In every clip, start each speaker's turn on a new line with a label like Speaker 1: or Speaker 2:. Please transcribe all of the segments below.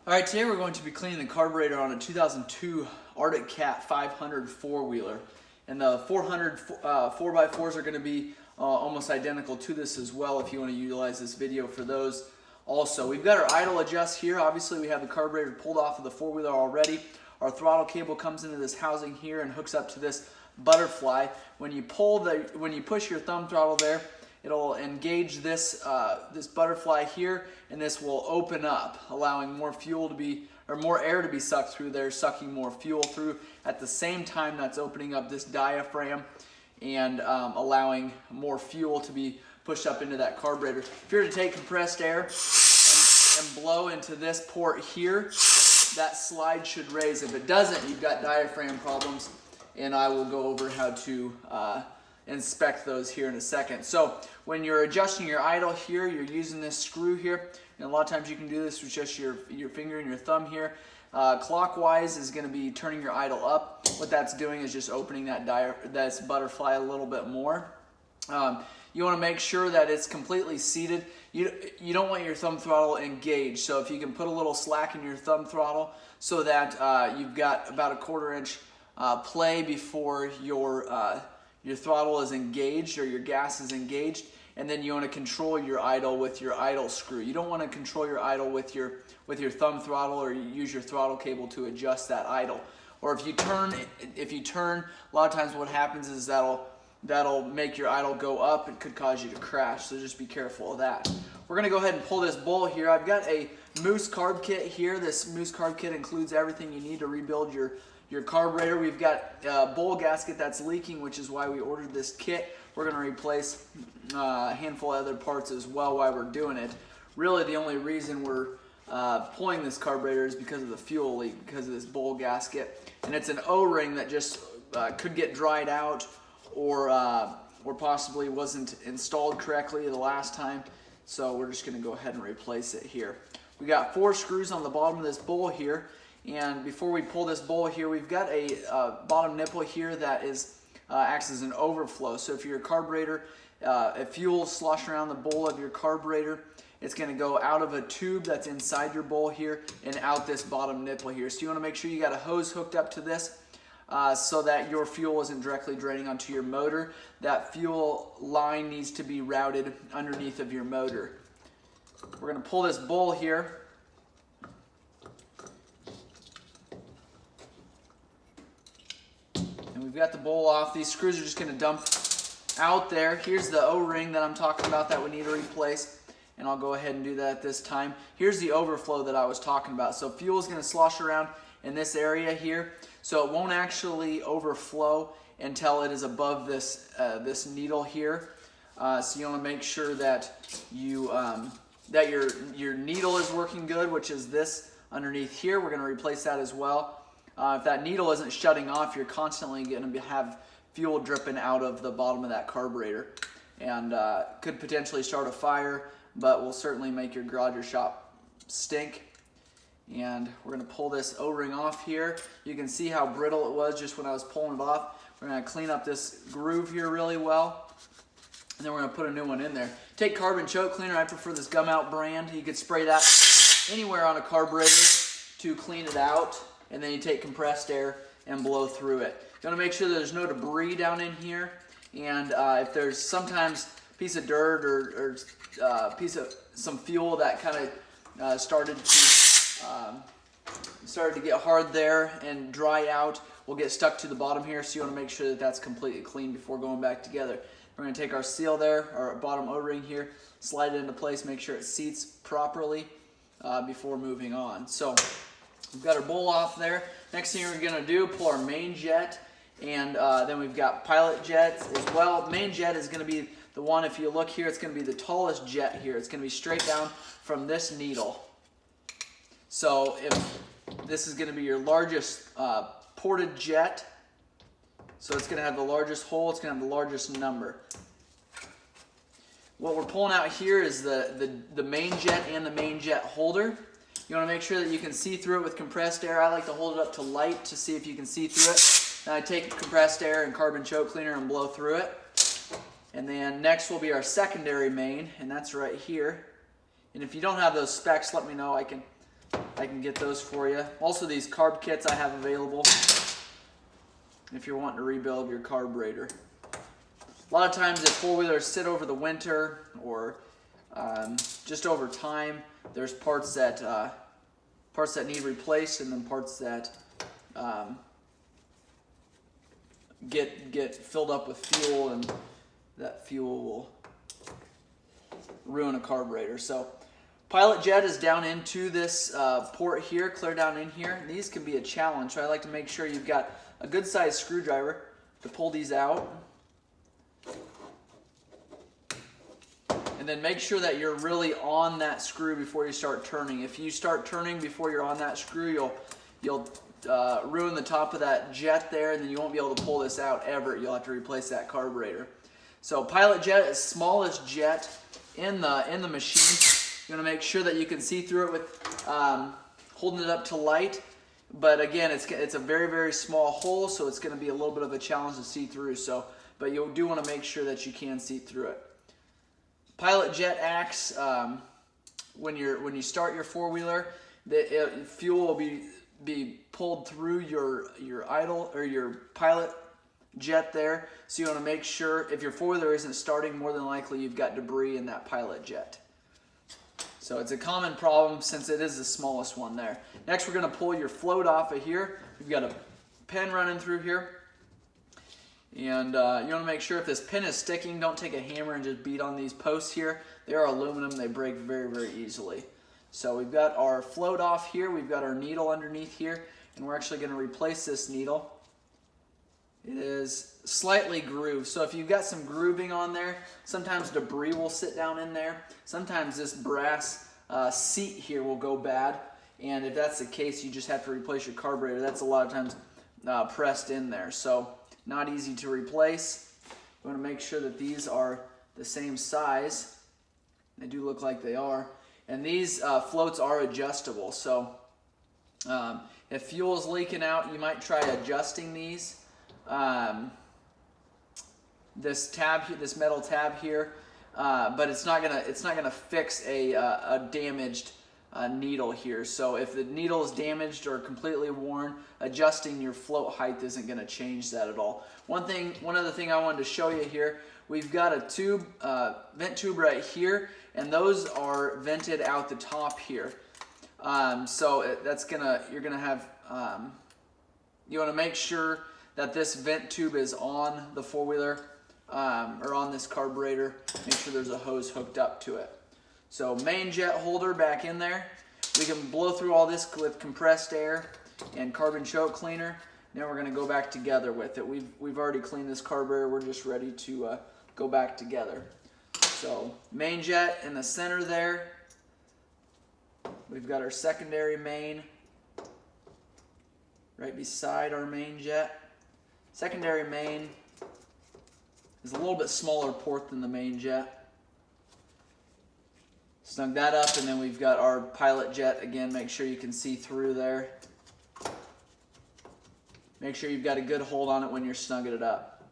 Speaker 1: Alright, today we're going to be cleaning the carburetor on a 2002 Arctic Cat 500 four-wheeler. And the 400 4x4s are going to be almost identical to this as well if you want to utilize this video for those also. We've got our idle adjust here. Obviously we have the carburetor pulled off of the four-wheeler already. Our throttle cable comes into this housing here and hooks up to this butterfly. When you push your thumb throttle there, it'll engage this this butterfly here, and this will open up, allowing more fuel to be, or more air to be sucked through there, sucking more fuel through. At the same time, that's opening up this diaphragm and allowing more fuel to be pushed up into that carburetor. If you're to take compressed air and blow into this port here, that slide should raise. If it doesn't, you've got diaphragm problems, and I will go over how to inspect those here in a second. So when you're adjusting your idle here, you're using this screw here, and a lot of times you can do this with just your finger and your thumb here. Clockwise is going to be turning your idle up. What that's doing is just opening that butterfly a little bit more. You want to make sure that it's completely seated. You don't want your thumb throttle engaged, so if you can put a little slack in your thumb throttle so that you've got about a 1/4 inch play before your throttle is engaged or your gas is engaged, and then you want to control your idle with your idle screw. You don't want to control your idle with your thumb throttle, or you use your throttle cable to adjust that idle. Or if you turn, a lot of times what happens is that'll make your idle go up. It could cause you to crash, so just be careful of that. We're going to go ahead and pull this bowl here. I've got a Moose carb kit here. This Moose carb kit includes everything you need to rebuild your carburetor. We've got a bowl gasket that's leaking, which is why we ordered this kit. We're going to replace a handful of other parts as well while we're doing it. Really, the only reason we're pulling this carburetor is because of the fuel leak, because of this bowl gasket. And it's an O-ring that just could get dried out, or possibly wasn't installed correctly the last time. So we're just going to go ahead and replace it here. We got 4 screws on the bottom of this bowl here. And before we pull this bowl here, we've got a bottom nipple here that acts as an overflow. So if your carburetor, if fuel sloshing around the bowl of your carburetor, it's going to go out of a tube that's inside your bowl here and out this bottom nipple here. So you want to make sure you got a hose hooked up to this so that your fuel isn't directly draining onto your motor. That fuel line needs to be routed underneath of your motor. We're going to pull this bowl here. We've got the bowl off. These screws are just going to dump out there. Here's the O-ring that I'm talking about that we need to replace, and I'll go ahead and do that at this time. Here's the overflow that I was talking about. So fuel is going to slosh around in this area here, so it won't actually overflow until it is above this this needle here. So you want to make sure that that your needle is working good, which is this underneath here. We're going to replace that as well. If that needle isn't shutting off, you're constantly going to have fuel dripping out of the bottom of that carburetor, and could potentially start a fire, but will certainly make your garage or shop stink. And we're going to pull this O-ring off here. You can see how brittle it was just when I was pulling it off. We're going to clean up this groove here really well, and then we're going to put a new one in there. Take Carb&Choke cleaner. I prefer this Gum Out brand. You could spray that anywhere on a carburetor to clean it out. And then you take compressed air and blow through it. You want to make sure that there's no debris down in here, and if there's sometimes a piece of dirt or piece of some fuel that kind of started to get hard there and dry out, will get stuck to the bottom here. So you want to make sure that that's completely clean before going back together. We're going to take our seal there, our bottom O-ring here, slide it into place, make sure it seats properly before moving on. So we've got our bowl off there. Next thing we're going to do, pull our main jet, and then we've got pilot jets as well. Main jet is going to be the one, if you look here, it's going to be the tallest jet here. It's going to be straight down from this needle. So if this is going to be your largest ported jet, so it's going to have the largest hole, it's going to have the largest number. What we're pulling out here is the main jet and the main jet holder. You want to make sure that you can see through it with compressed air. I like to hold it up to light to see if you can see through it. Then I take compressed air and Carb&Choke cleaner and blow through it. And then next will be our secondary main, and that's right here. And if you don't have those specs, let me know. I can I can get those for you. Also, these carb kits I have available if you're wanting to rebuild your carburetor. A lot of times if four-wheelers sit over the winter or just over time, there's parts that need replaced, and then parts that get filled up with fuel, and that fuel will ruin a carburetor. So pilot jet is down into this port here, clear down in here. And these can be a challenge, so I like to make sure you've got a good sized screwdriver to pull these out. And then make sure that you're really on that screw before you start turning. If you start turning before you're on that screw, you'll ruin the top of that jet there, and then you won't be able to pull this out ever. You'll have to replace that carburetor. So pilot jet is smallest jet in the machine. You want to make sure that you can see through it with holding it up to light. But again, it's a very, very small hole, so it's going to be a little bit of a challenge to see through. So, but you do want to make sure that you can see through it. Pilot jet acts when you start your four-wheeler. The fuel will be pulled through your idle or your pilot jet there. So you want to make sure if your four-wheeler isn't starting, more than likely you've got debris in that pilot jet. So it's a common problem since it is the smallest one there. Next, we're going to pull your float off of here. We've got a pin running through here. And you want to make sure if this pin is sticking, don't take a hammer and just beat on these posts here. They are aluminum. They break very, very easily. So we've got our float off here. We've got our needle underneath here. And we're actually going to replace this needle. It is slightly grooved. So if you've got some grooving on there, sometimes debris will sit down in there. Sometimes this brass seat here will go bad. And if that's the case, you just have to replace your carburetor. That's a lot of times pressed in there. So not easy to replace. You want to make sure that these are the same size. They do look like they are. And these floats are adjustable. So if fuel is leaking out, you might try adjusting these. This tab, this metal tab here, but it's not gonna fix a damaged needle here. So if the needle is damaged or completely worn, adjusting your float height isn't gonna change that at all. One other thing I wanted to show you here, we've got a tube, vent tube right here, and those are vented out the top here. So you're gonna have, you wanna make sure that this vent tube is on the four-wheeler or on this carburetor. Make sure there's a hose hooked up to it. So main jet holder back in there. We can blow through all this with compressed air and Carb&Choke cleaner. Now we're going to go back together with it. We've already cleaned this carburetor. We're just ready to go back together. So main jet in the center there. We've got our secondary main right beside our main jet. Secondary main is a little bit smaller port than the main jet. Snug that up, and then we've got our pilot jet. Again, make sure you can see through there. Make sure you've got a good hold on it when you're snugging it up.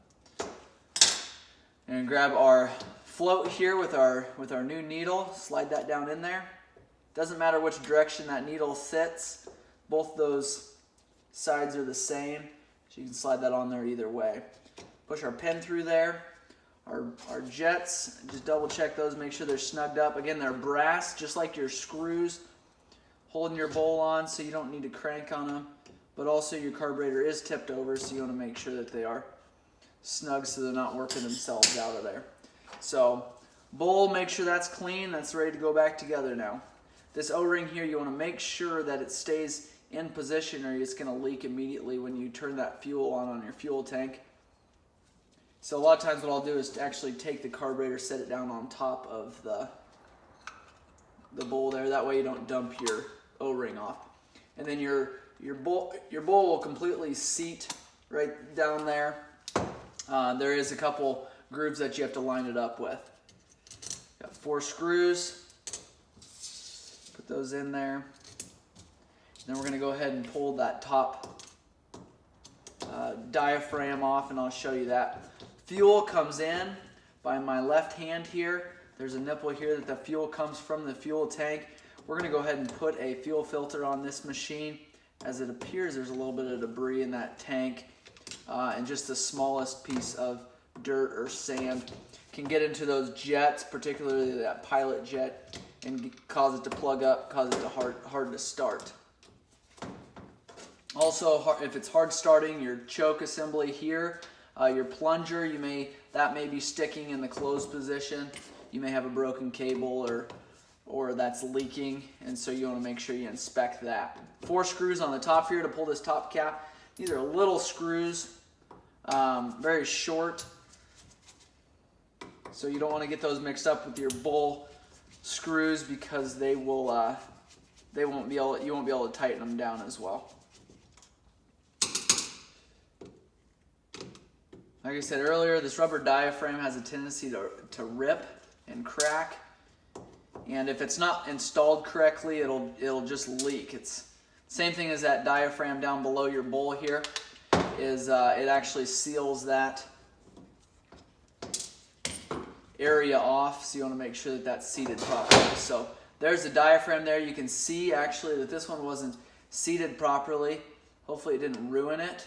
Speaker 1: And grab our float here with our new needle. Slide that down in there. Doesn't matter which direction that needle sits. Both those sides are the same. So you can slide that on there either way. Push our pin through there. Our jets, just double check those, make sure they're snugged up. Again, they're brass, just like your screws holding your bowl on, so you don't need to crank on them. But also your carburetor is tipped over, so you want to make sure that they are snug so they're not working themselves out of there. So bowl, make sure that's clean, that's ready to go back together now. This O-ring here, you want to make sure that it stays in position or it's going to leak immediately when you turn that fuel on your fuel tank. So a lot of times what I'll do is to actually take the carburetor, set it down on top of the bowl there. That way you don't dump your O-ring off. And then your bowl will completely seat right down there. There is a couple grooves that you have to line it up with. Got 4 screws. Put those in there. Then we're going to go ahead and pull that top diaphragm off, and I'll show you that. Fuel comes in by my left hand here. There's a nipple here that the fuel comes from the fuel tank. we're going to go ahead and put a fuel filter on this machine. As it appears, there's a little bit of debris in that tank, and just the smallest piece of dirt or sand can get into those jets, particularly that pilot jet, and cause it to plug up, cause it to hard to start. Also, if it's hard starting, your choke assembly here, your plunger, that may be sticking in the closed position. You may have a broken cable or that's leaking, and so you want to make sure you inspect that. 4 screws on the top here to pull this top cap. These are little screws, very short, so you don't want to get those mixed up with your bull screws, because you won't be able to tighten them down as well. Like I said earlier, this rubber diaphragm has a tendency to rip and crack, and if it's not installed correctly, it'll just leak. It's same thing as that diaphragm down below your bowl here. It actually seals that area off, so you want to make sure that that's seated properly. So there's the diaphragm there. You can see actually that this one wasn't seated properly. Hopefully it didn't ruin it,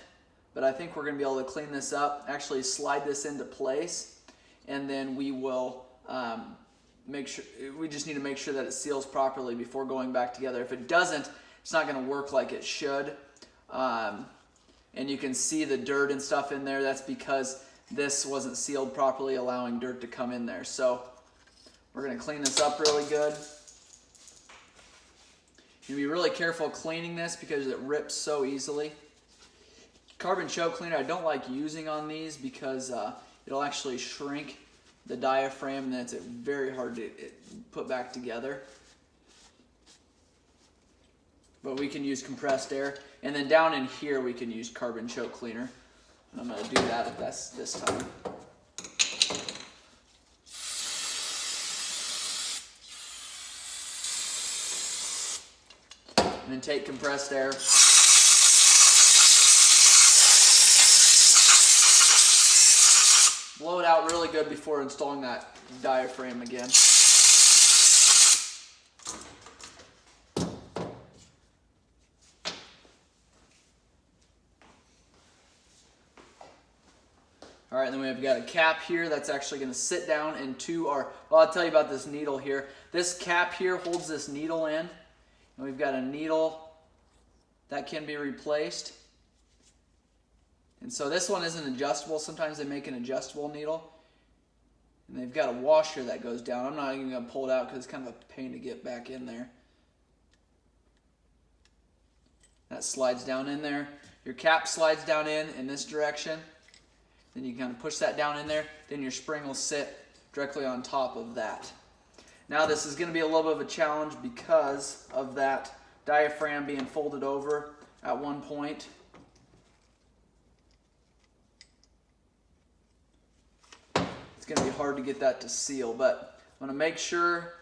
Speaker 1: but I think we're going to be able to clean this up, actually slide this into place, and then we will we just need to make sure that it seals properly before going back together. If it doesn't, it's not going to work like it should. And you can see the dirt and stuff in there. That's because this wasn't sealed properly, allowing dirt to come in there. So we're going to clean this up really good. You be really careful cleaning this because it rips so easily. Carb&Choke cleaner I don't like using on these because it'll actually shrink the diaphragm, and then it's very hard to put back together. But we can use compressed air, and then down in here we can use Carb&Choke cleaner. And I'm going to do that if that's this time. And then take compressed air. Blow it out really good before installing that diaphragm again. All right, then we've got a cap here that's actually going to sit down into our, well, I'll tell you about this needle here. This cap here holds this needle in, and we've got a needle that can be replaced. And so this one isn't adjustable. Sometimes they make an adjustable needle, and they've got a washer that goes down. I'm not even going to pull it out because it's kind of a pain to get back in there. That slides down in there. Your cap slides down in this direction. Then you kind of push that down in there. Then your spring will sit directly on top of that. Now this is going to be a little bit of a challenge because of that diaphragm being folded over at one point. It's going to be hard to get that to seal, but I'm going to make sure.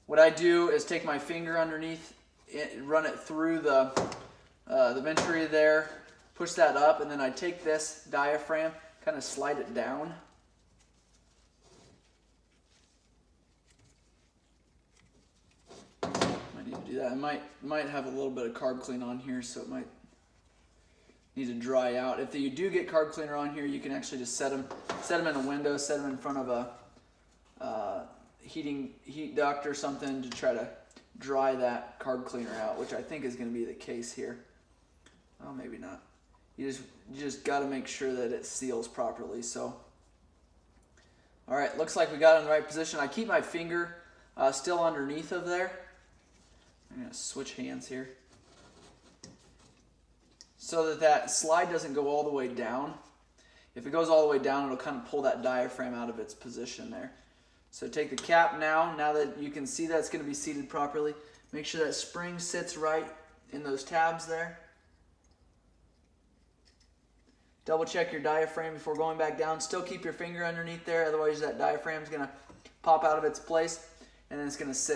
Speaker 1: What I do is take my finger underneath it, run it through the venturi there, push that up, and then I take this diaphragm, kind of slide it down. Might need to do that. I might have a little bit of carb clean on here, so it might need to dry out. If you do get carb cleaner on here, you can actually just set them in a window, set them in front of a heat duct or something to try to dry that carb cleaner out, which I think is going to be the case here. Oh, maybe not. You just got to make sure that it seals properly. So, all right, looks like we got it in the right position. I keep my finger still underneath of there. I'm going to switch hands here, so that slide doesn't go all the way down. If it goes all the way down, it'll kind of pull that diaphragm out of its position there. So take the cap now that you can see that it's going to be seated properly. Make sure that spring sits right in those tabs there. Double check your diaphragm before going back down. Still keep your finger underneath there, otherwise that diaphragm is going to pop out of its place, and then it's going to sit